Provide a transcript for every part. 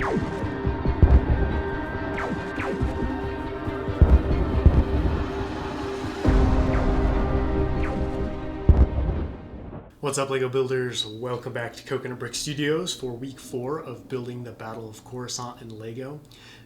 What's up, LEGO builders? Welcome back to Coconut Brick Studios for week 4 of building the Battle of Coruscant in LEGO.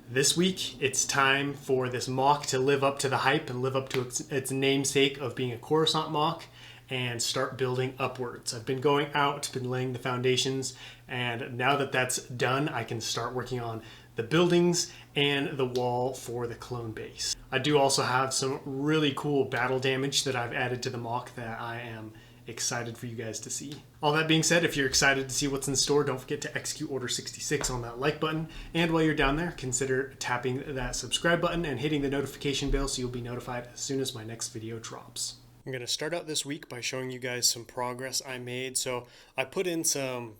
This week, it's time for this MOC to live up to the hype and live up to its namesake of being a Coruscant MOC and start building upwards. I've been going out, been laying the foundations, and now that that's done, I can start working on the buildings and the wall for the clone base. I do also have some really cool battle damage that I've added to the MOC that I am excited for you guys to see. All that being said, if you're excited to see what's in store, don't forget to execute Order 66 on that like button. And while you're down there, consider tapping that subscribe button and hitting the notification bell so you'll be notified as soon as my next video drops. I'm going to start out this week by showing you guys some progress I made. So I put in some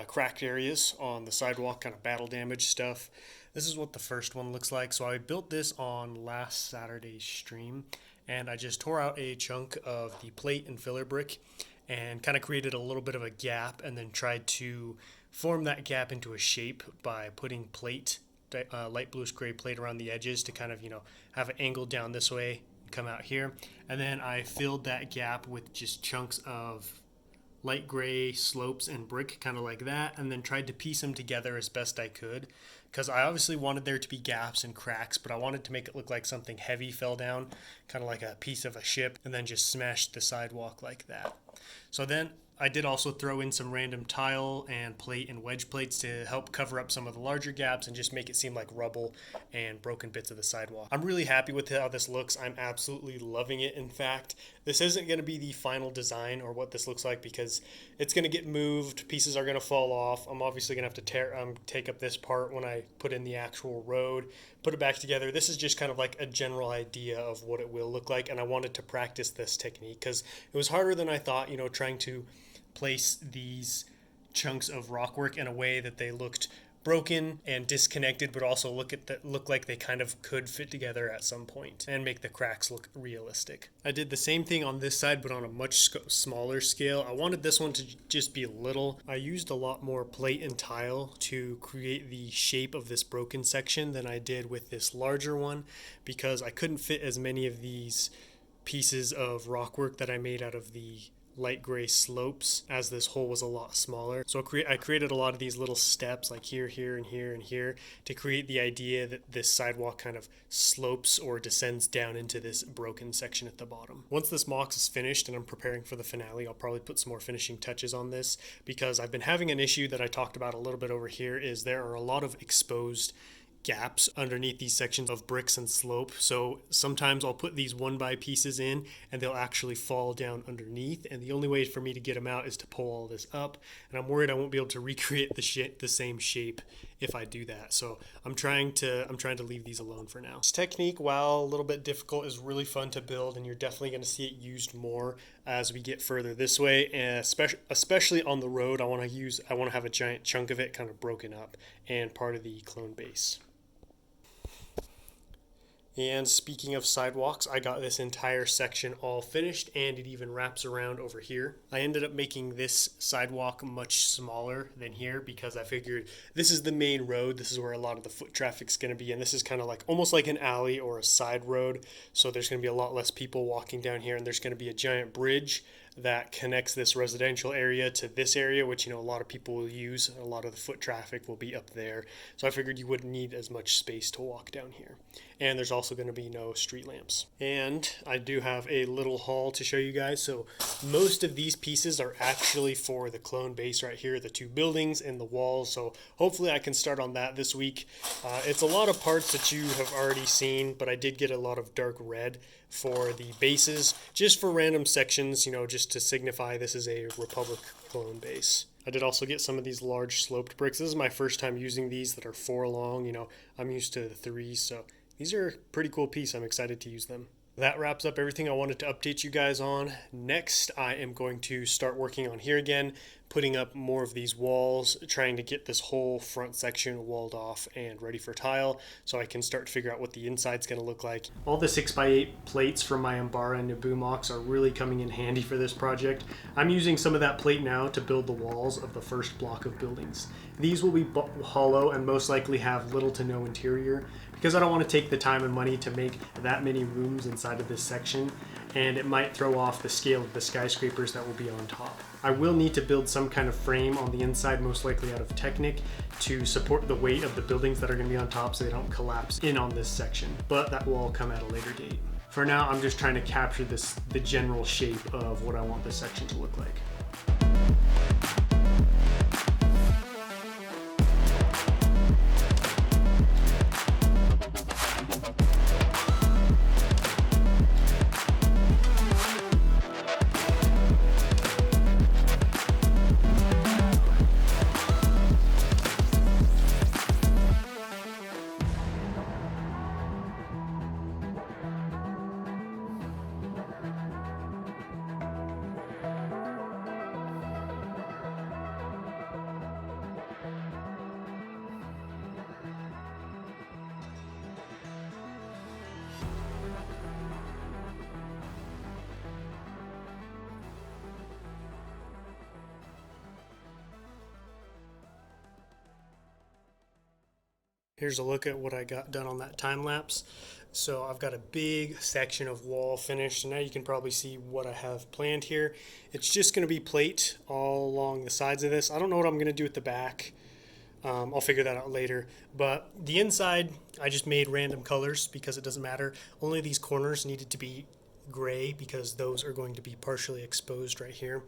cracked areas on the sidewalk, kind of battle damage stuff. This is what the first one looks like. So I built this on last Saturday's stream, and I just tore out a chunk of the plate and filler brick and kind of created a little bit of a gap, and then tried to form that gap into a shape by putting plate, light bluish gray plate around the edges to kind of, have an angle down this way, come out here. And then I filled that gap with just chunks of light gray slopes and brick, kind of like that, and then tried to piece them together as best I could, because I obviously wanted there to be gaps and cracks, but I wanted to make it look like something heavy fell down, kind of like a piece of a ship, and then just smashed the sidewalk like that. So then I did also throw in some random tile and plate and wedge plates to help cover up some of the larger gaps and just make it seem like rubble and broken bits of the sidewalk. I'm really happy with how this looks. I'm absolutely loving it. In fact, this isn't going to be the final design or what this looks like, because it's going to get moved. Pieces are going to fall off. I'm obviously going to have to take up this part when I put in the actual road, put it back together. This is just kind of like a general idea of what it will look like, and I wanted to practice this technique because it was harder than I thought, trying to place these chunks of rockwork in a way that they looked broken and disconnected, but also look like they kind of could fit together at some point and make the cracks look realistic. I did the same thing on this side, but on a much smaller scale. I wanted this one to just be little. I used a lot more plate and tile to create the shape of this broken section than I did with this larger one, because I couldn't fit as many of these pieces of rockwork that I made out of the light gray slopes, as this hole was a lot smaller. So I created a lot of these little steps, like here, here, and here, and here, to create the idea that this sidewalk kind of slopes or descends down into this broken section at the bottom. Once this MOC is finished and I'm preparing for the finale, I'll probably put some more finishing touches on this, because I've been having an issue that I talked about a little bit over here. Is there are a lot of exposed gaps underneath these sections of bricks and slope. So sometimes I'll put these 1x pieces in and they'll actually fall down underneath, and the only way for me to get them out is to pull all this up, and I'm worried I won't be able to recreate the same shape if I do that. So I'm trying to leave these alone for now. This technique, while a little bit difficult, is really fun to build, and you're definitely going to see it used more as we get further this way, and especially on the road. I want to have a giant chunk of it kind of broken up and part of the clone base. And speaking of sidewalks, I got this entire section all finished, and it even wraps around over here. I ended up making this sidewalk much smaller than here because I figured this is the main road. This is where a lot of the foot traffic's going to be, and this is kind of like almost like an alley or a side road. So there's going to be a lot less people walking down here, and there's going to be a giant bridge that connects this residential area to this area, which a lot of people will use. A lot of the foot traffic will be up there, so I figured you wouldn't need as much space to walk down here. And there's also going to be no street lamps. And I do have a little haul to show you guys. So most of these pieces are actually for the clone base right here, the 2 buildings and the walls. So hopefully I can start on that this week. It's a lot of parts that you have already seen, but I did get a lot of dark red for the bases, just for random sections, just to signify this is a Republic clone base. I did also get some of these large sloped bricks. This is my first time using these that are 4 long. I'm used to the 3s, so these are a pretty cool piece. I'm excited to use them. That wraps up everything I wanted to update you guys on. Next, I am going to start working on here again, putting up more of these walls, trying to get this whole front section walled off and ready for tile so I can start to figure out what the inside's going to look like. All the 6x8 plates from my Umbara and Naboo mocks are really coming in handy for this project. I'm using some of that plate now to build the walls of the first block of buildings. These will be hollow and most likely have little to no interior because I don't want to take the time and money to make that many rooms inside of this section, and it might throw off the scale of the skyscrapers that will be on top. I will need to build some kind of frame on the inside, most likely out of Technic, to support the weight of the buildings that are going to be on top so they don't collapse in on this section, but that will all come at a later date. For now, I'm just trying to capture the general shape of what I want this section to look like. Here's a look at what I got done on that time lapse. So I've got a big section of wall finished, and now you can probably see what I have planned here. It's just going to be plate all along the sides of this. I don't know what I'm going to do at the back. I'll figure that out later. But the inside, I just made random colors because it doesn't matter. Only these corners needed to be gray because those are going to be partially exposed right here.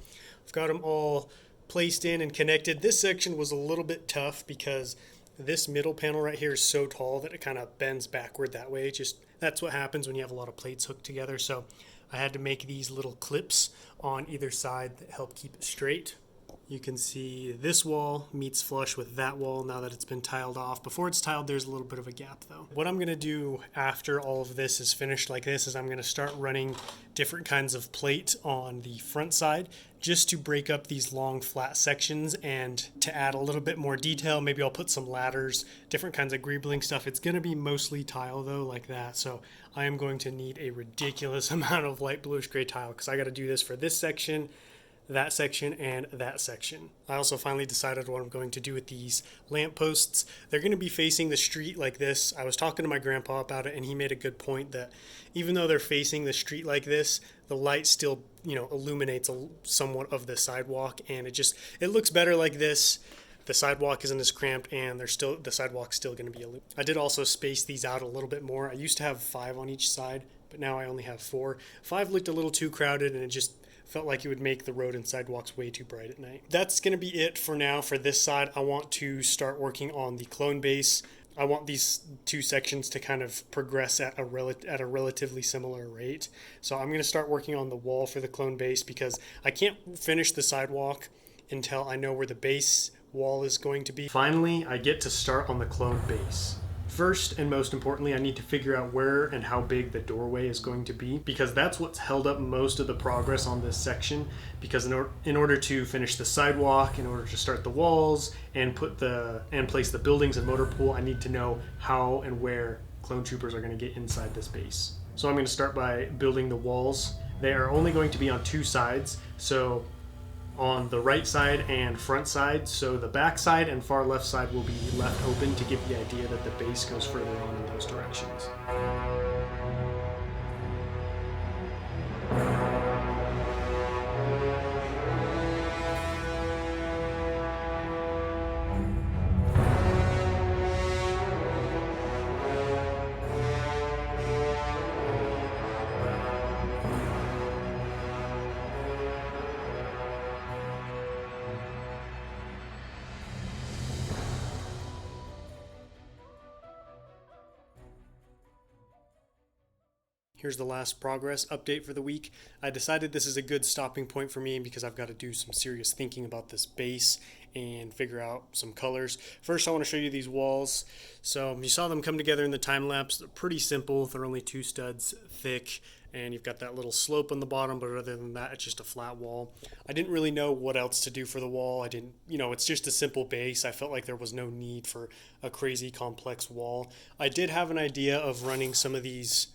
I've got them all placed in and connected. This section was a little bit tough because this middle panel right here is so tall that it kind of bends backward that way. That's what happens when you have a lot of plates hooked together. So I had to make these little clips on either side that help keep it straight. You can see this wall meets flush with that wall now that it's been tiled off. Before it's tiled, there's a little bit of a gap though. What I'm gonna do after all of this is finished like this is I'm gonna start running different kinds of plate on the front side just to break up these long flat sections and to add a little bit more detail. Maybe I'll put some ladders, different kinds of greebling stuff. It's gonna be mostly tile though, like that. So I am going to need a ridiculous amount of light bluish gray tile because I gotta do this for this section, that section, and that section. I also finally decided what I'm going to do with these lampposts. They're going to be facing the street like this. I was talking to my grandpa about it, and he made a good point that even though they're facing the street like this, the light still, illuminates somewhat of the sidewalk, and it looks better like this. The sidewalk isn't as cramped, and the sidewalk's still going to be illuminated. I did also space these out a little bit more. I used to have 5 on each side, but now I only have 4. 5 looked a little too crowded, and it just felt like it would make the road and sidewalks way too bright at night. That's going to be it for now for this side. I want to start working on the clone base. I want these two sections to kind of progress at a relatively similar rate. So I'm going to start working on the wall for the clone base because I can't finish the sidewalk until I know where the base wall is going to be. Finally, I get to start on the clone base. First and most importantly, I need to figure out where and how big the doorway is going to be because that's what's held up most of the progress on this section, because in order to finish the sidewalk, in order to start the walls and place the buildings and motor pool, I need to know how and where clone troopers are going to get inside this base. So I'm going to start by building the walls. They are only going to be on 2 sides, so on the right side and front side, so the back side and far left side will be left open to give the idea that the base goes further on in those directions. Here's the last progress update for the week. I decided this is a good stopping point for me because I've got to do some serious thinking about this base and figure out some colors. First, I want to show you these walls. So you saw them come together in the time lapse. They're pretty simple. They're only 2 studs thick and you've got that little slope on the bottom, but other than that, it's just a flat wall. I didn't really know what else to do for the wall. It's just a simple base. I felt like there was no need for a crazy complex wall. I did have an idea of running some of these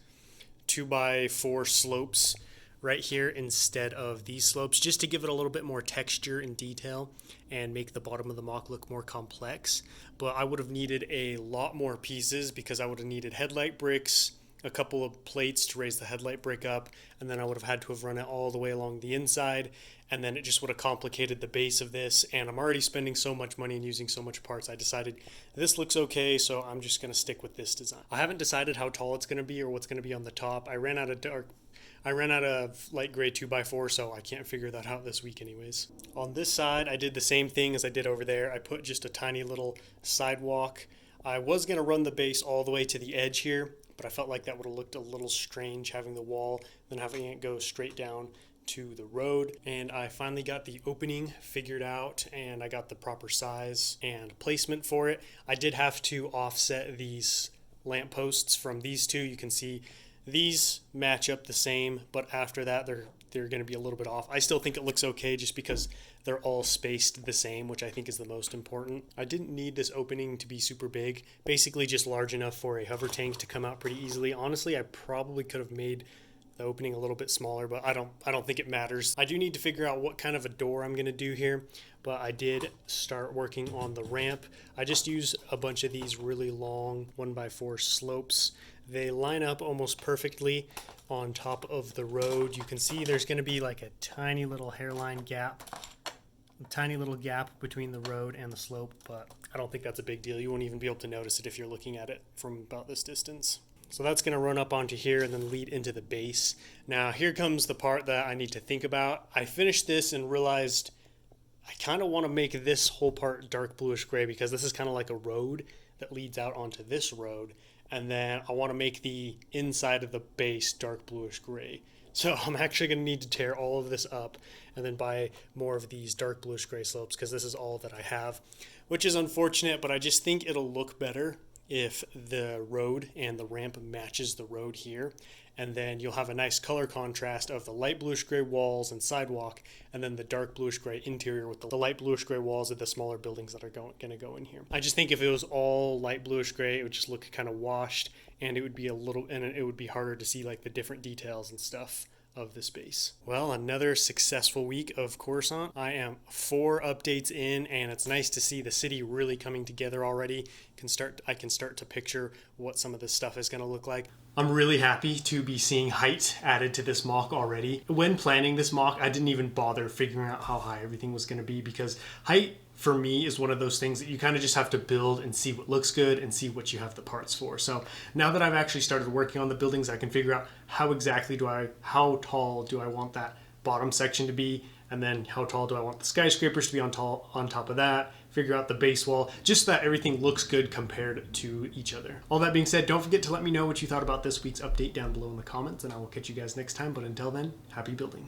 2x4 slopes right here instead of these slopes, just to give it a little bit more texture and detail and make the bottom of the mock look more complex. But I would have needed a lot more pieces because I would have needed headlight bricks, a couple of plates to raise the headlight brick up, and then I would have had to have run it all the way along the inside, and then it just would have complicated the base of this, and I'm already spending so much money and using so much parts. I decided this looks okay, so I'm just going to stick with this design. I haven't decided how tall it's going to be or what's going to be on the top. I ran out of light gray 2x4, so I can't figure that out this week anyways. On this side, I did the same thing as I did over there. I put just a tiny little sidewalk. I was going to run the base all the way to the edge here, but I felt like that would have looked a little strange having the wall, then having it go straight down to the road. And I finally got the opening figured out, and I got the proper size and placement for it. I did have to offset these lampposts from these two. You can see these match up the same, but after that they're going to be a little bit off. I still think it looks okay just because they're all spaced the same, which I think is the most important. I didn't need this opening to be super big, basically just large enough for a hover tank to come out pretty easily. Honestly, I probably could have made the opening a little bit smaller, but I don't think it matters. I do need to figure out what kind of a door I'm going to do here, but I did start working on the ramp. I just use a bunch of these really long 1x4 slopes. They line up almost perfectly on top of the road. You can see there's going to be like a tiny little hairline gap, a tiny little gap between the road and the slope, but I don't think that's a big deal. You won't even be able to notice it if you're looking at it from about this distance. So that's going to run up onto here and then lead into the base. Now here comes the part that I need to think about. I finished this and realized I kind of want to make this whole part dark bluish gray because this is kind of like a road that leads out onto this road. And then I want to make the inside of the base dark bluish gray. So I'm actually going to need to tear all of this up and then buy more of these dark bluish gray slopes because this is all that I have, which is unfortunate, but I just think it'll look better if the road and the ramp matches the road here, and then you'll have a nice color contrast of the light bluish gray walls and sidewalk, and then the dark bluish gray interior with the light bluish gray walls of the smaller buildings that are going to go in here. I just think if it was all light bluish gray, it would just look kind of washed, and it would be harder to see like the different details and stuff of the space. Well, another successful week of Coruscant. I am 4 updates in, and it's nice to see the city really coming together already. I can start to picture what some of this stuff is going to look like. I'm really happy to be seeing height added to this mock already. When planning this mock, I didn't even bother figuring out how high everything was going to be because height for me is one of those things that you kind of just have to build and see what looks good and see what you have the parts for. So now that I've actually started working on the buildings, I can figure out how tall do I want that bottom section to be, and then how tall do I want the skyscrapers to be on top of that, figure out the base wall, just so that everything looks good compared to each other. All that being said, don't forget to let me know what you thought about this week's update down below in the comments, and I will catch you guys next time. But until then, happy building.